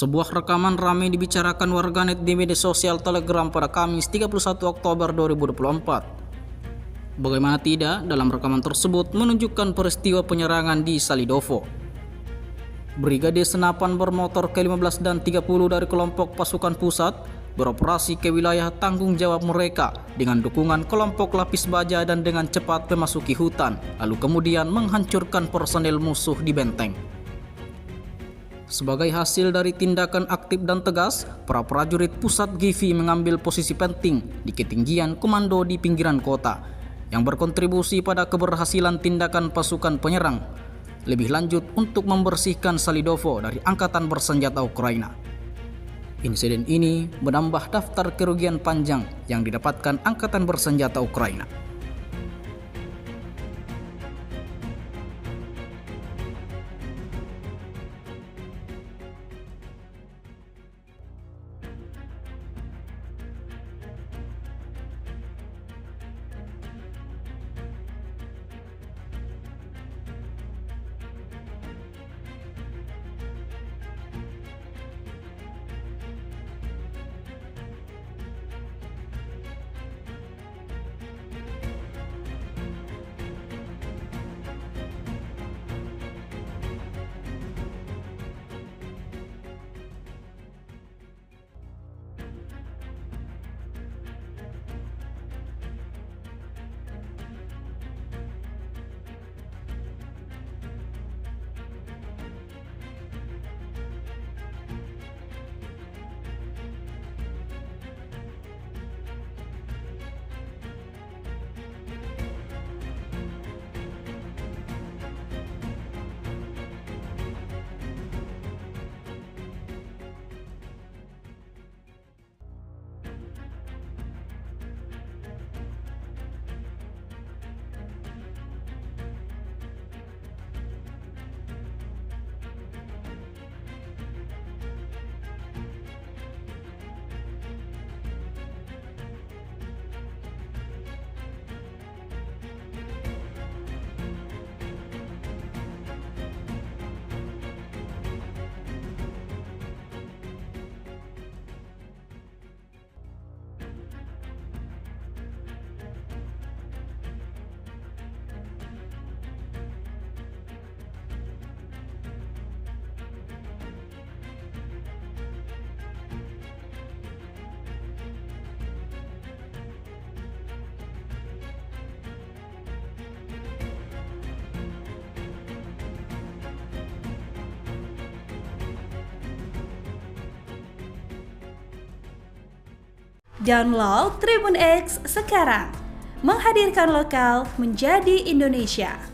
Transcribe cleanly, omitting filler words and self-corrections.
Sebuah rekaman ramai dibicarakan warganet di media sosial Telegram pada Kamis 31 Oktober 2024. Bagaimana tidak, dalam rekaman tersebut menunjukkan peristiwa penyerangan di Salidovo. Brigade Senapan bermotor ke-15 dan 30 dari kelompok pasukan pusat beroperasi ke wilayah tanggung jawab mereka dengan dukungan kelompok lapis baja dan dengan cepat memasuki hutan, lalu kemudian menghancurkan personel musuh di benteng. Sebagai hasil dari tindakan aktif dan tegas, para prajurit pusat GIVI mengambil posisi penting di ketinggian komando di pinggiran kota, yang berkontribusi pada keberhasilan tindakan pasukan penyerang. Lebih lanjut untuk membersihkan Salidovo dari angkatan bersenjata Ukraina. Insiden ini menambah daftar kerugian panjang yang didapatkan angkatan bersenjata Ukraina. Download Tribun X sekarang, menghadirkan lokal menjadi Indonesia.